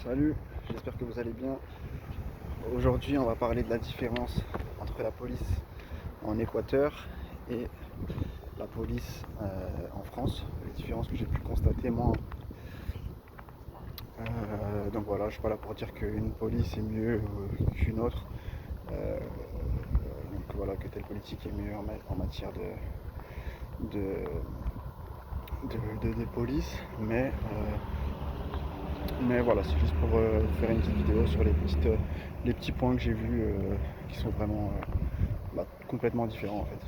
Salut, j'espère que vous allez bien. Aujourd'hui, on va parler de la différence entre la police en Équateur et la police en France. Les différences que j'ai pu constater moi. Donc voilà, je ne suis pas là pour dire qu'une police est mieux qu'une autre. Euh, donc voilà, que telle politique est mieux en matière de police. Mais voilà, c'est juste pour faire une petite vidéo sur les petits points que j'ai vus qui sont vraiment complètement différents en fait.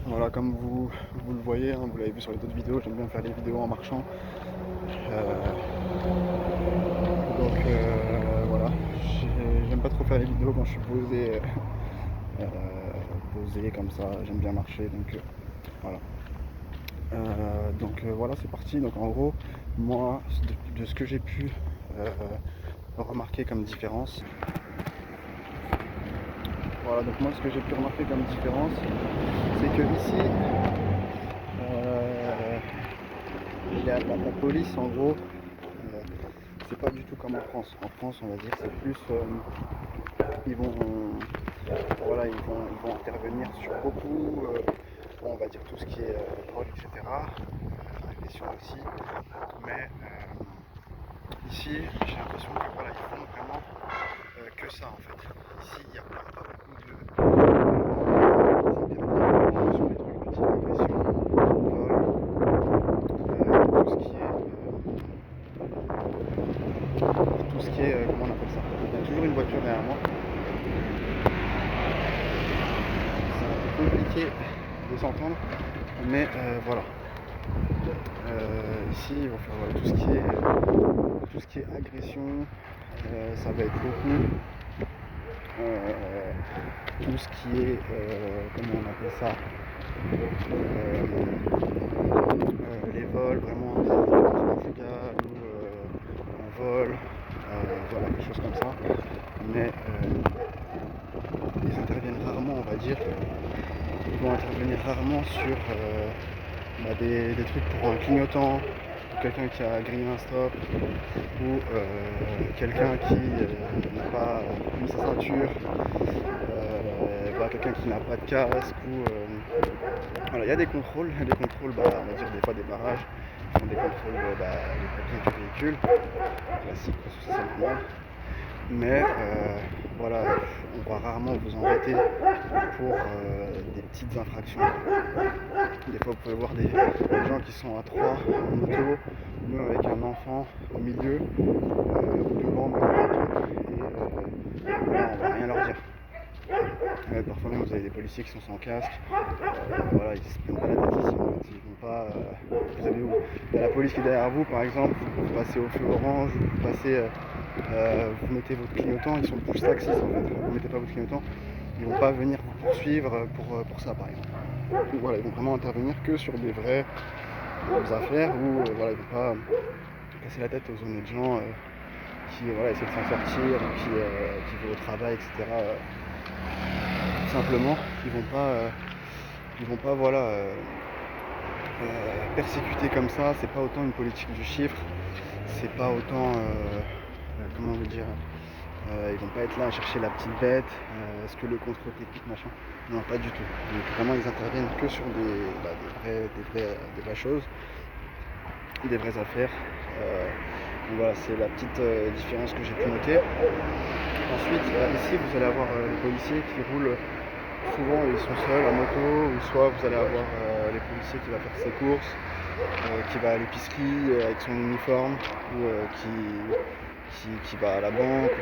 Voilà, comme vous le voyez, hein, vous l'avez vu sur les autres vidéos, j'aime bien faire les vidéos en marchant. Voilà, j'aime pas trop faire les vidéos quand je suis posé comme ça, j'aime bien marcher, donc voilà. Voilà, c'est parti. Donc en gros, moi, de ce que j'ai pu remarquer comme différence, voilà, donc moi ce que j'ai pu remarquer comme différence, c'est que ici, la police en gros, c'est pas du tout comme en France. En France, on va dire, c'est plus, ils vont, ils vont intervenir sur beaucoup, on va dire tout ce qui est drogue, etc. Agression aussi, mais ici, j'ai l'impression que voilà, ils font vraiment que ça en fait. Ici, il n'y a pas beaucoup de sur les trucs de type agression, vol, tout ce qui est comment on appelle ça. Il y a toujours une voiture derrière moi. C'est un peu compliqué de s'entendre, mais voilà. Ici, ils vont faire voilà, tout ce qui est agression, ça va être beaucoup. Tout ce qui est, comment on appelle ça, les vols, vraiment violence conjugale ou un vol, voilà, des choses comme ça. Mais ils interviennent rarement, on va dire. Ils vont intervenir rarement sur des trucs pour un clignotant, ou quelqu'un qui a grillé un stop, ou quelqu'un qui n'a pas mis sa ceinture, quelqu'un qui n'a pas de casque, ou voilà, il y a des contrôles, on va dire des fois des barrages, qui font des contrôles des papiers du véhicule, classique, c'est simplement. Mais voilà, on va rarement vous embêter pour des petites infractions. Des fois, vous pouvez voir des gens qui sont à 3 en moto, ou même avec un enfant au milieu, ou devant, même et voilà, on va rien leur dire. Parfois même vous avez des policiers qui sont sans casque, voilà, ils se prennent pas la tête ici, en fait. Ils vont pas, vous avez où il y a la police qui est derrière vous par exemple, vous passez au feu orange, vous passez, vous mettez votre clignotant, ils sont plus laxistes en fait, vous mettez pas votre clignotant, ils vont pas venir vous poursuivre pour ça par exemple. Donc, voilà, ils vont vraiment intervenir que sur des vraies affaires où voilà, ils vont pas casser la tête aux honnêtes gens qui voilà, essaient de s'en sortir, qui vont au travail, etc. Tout simplement, ils vont pas voilà, persécuter comme ça. C'est pas autant une politique du chiffre, c'est pas autant comment on veut dire, ils vont pas être là à chercher la petite bête, est-ce que le contrôle technique machin, non pas du tout. Donc vraiment ils interviennent que sur des vraies choses, des vraies affaires. Donc voilà, c'est la petite différence que j'ai pu noter. Ensuite, ici vous allez avoir les policiers qui roulent, souvent ils sont seuls en moto, ou soit vous allez avoir les policiers qui va faire ses courses, qui va à l'épicerie avec son uniforme, ou qui va à la banque, ou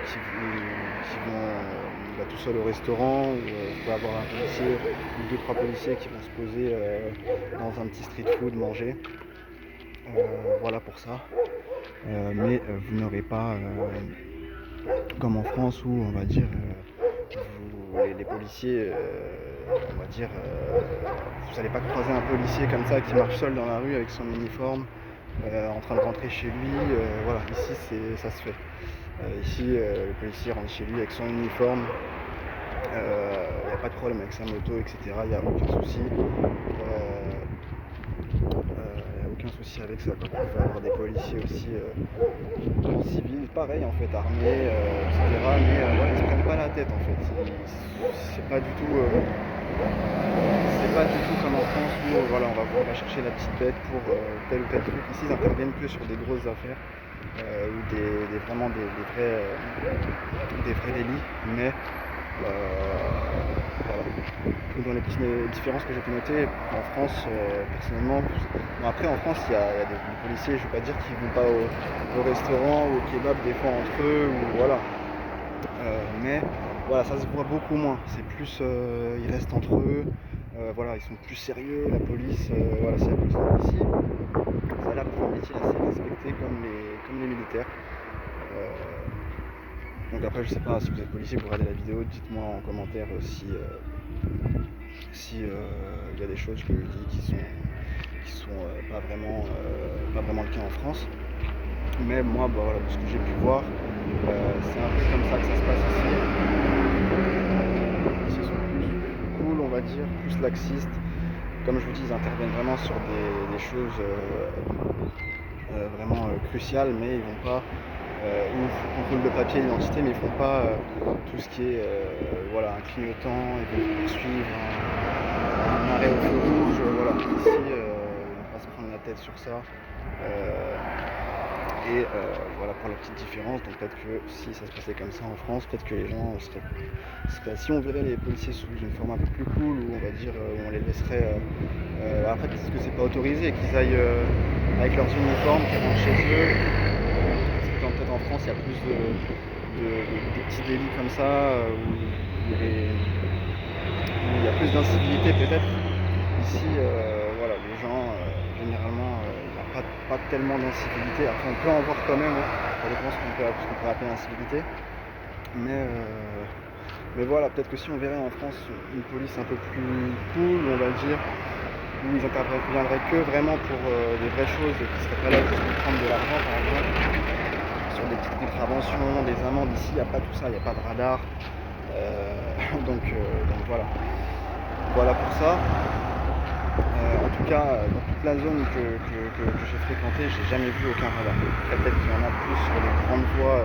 il va tout seul au restaurant, ou vous pouvez avoir un policier, ou deux, trois policiers qui vont se poser dans un petit street food manger. Voilà pour ça. Mais vous n'aurez pas, comme en France où on va dire les policiers, on va dire, vous n'allez pas croiser un policier comme ça qui marche seul dans la rue avec son uniforme en train de rentrer chez lui. Voilà, ici ça se fait. Ici le policier rentre chez lui avec son uniforme, il n'y a pas de problème avec sa moto, etc. Il n'y a aucun souci. aucun souci avec ça, quoi. Vous pouvez avoir des policiers aussi en civil, pareil en fait, armés, etc. Mais voilà, ils se prennent pas la tête en fait. C'est pas du tout. C'est pas du tout comme en France où voilà, on va chercher la petite bête pour tel ou tel truc. Ici, ils interviennent plus sur des grosses affaires ou vraiment des vrais délits. Mais voilà. Dans les petites différences que j'ai pu noter, en France, personnellement, bon, après en France, il y a des policiers, je ne vais pas dire qu'ils vont pas au restaurant ou au kebab des fois entre eux, ou voilà. Mais voilà, ça se voit beaucoup moins. C'est plus, ils restent entre eux. Voilà, ils sont plus sérieux. La police, voilà, c'est la police ici. Ça a l'air d'être un métier assez respecté comme les militaires. Donc après, je sais pas si vous êtes policier, vous regardez la vidéo, dites-moi en commentaire si il y a des choses que je dis qui sont pas vraiment le cas en France. Mais moi, bah, voilà, de ce que j'ai pu voir, c'est un peu comme ça que ça se passe ici. Ils sont plus cool, on va dire, plus laxistes. Comme je vous dis, ils interviennent vraiment sur des choses vraiment cruciales, mais ils vont pas. Ils contrôlent le papier, l'identité, mais ils font pas tout ce qui est voilà, un clignotant, ils vont poursuivre un arrêt au feu rouge. Voilà. Ici, ils vont pas se prendre la tête sur ça. Et voilà pour la petite différence. Donc peut-être que si ça se passait comme ça en France, peut-être que les gens seraient si on verrait les policiers sous une forme un peu plus cool, où on va dire où on les laisserait après peut-être que c'est pas autorisé, qu'ils aillent avec leurs uniformes, qu'ils rentrent chez eux. Parce que peut-être en France il y a plus de petits délits comme ça, où il y a plus d'incivilité peut-être. Ici voilà, les gens généralement pas tellement d'incivilité. Après on peut en voir quand même, ça dépend ce qu'on peut appeler incivilité. Mais voilà, peut-être que si on verrait en France une police un peu plus cool, on va dire, où ils interviendraient que vraiment pour des vraies choses, qui seraient pas là juste pour prendre de l'argent par exemple, sur des petites contraventions, des amendes. Ici il n'y a pas tout ça, il n'y a pas de radar. Donc voilà. Voilà pour ça. En tout cas, dans toute la zone que j'ai fréquentée, j'ai jamais vu aucun radar. Après, peut-être qu'il y en a plus sur les grandes voies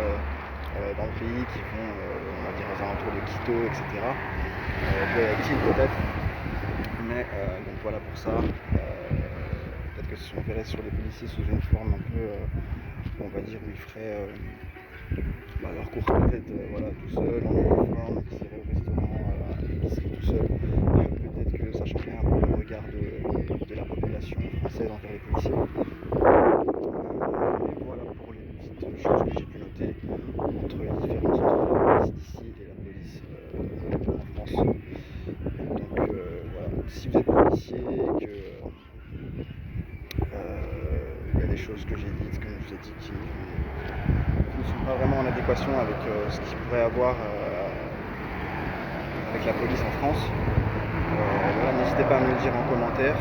dans le pays qui vont, on va dire, aux alentours de Quito, etc. Guayaquil peut-être. Mais donc voilà pour ça. Peut-être que si on verrait sur les policiers sous une forme un peu, on va dire, où ils feraient leur course peut-être voilà, tout seul, en uniforme, qui irait au restaurant, qui serait tout seul. Peut-être que ça changerait un peu le regard de la population française envers les policiers. Et voilà pour les petites choses que j'ai pu noter entre les différences entre la police d'ici et la police en France. Donc voilà, si vous êtes policier et que il y a des choses que j'ai dites, comme je vous ai dit, qui ne sont pas vraiment en adéquation avec ce qu'il pourrait avoir avec la police en France. Voilà, n'hésitez pas à me le dire en commentaire.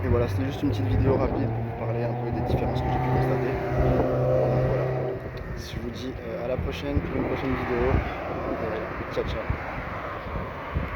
Et voilà, c'était juste une petite vidéo rapide pour vous parler un peu des différences que j'ai pu constater. Donc voilà, je vous dis à la prochaine pour une prochaine vidéo. Ciao ciao.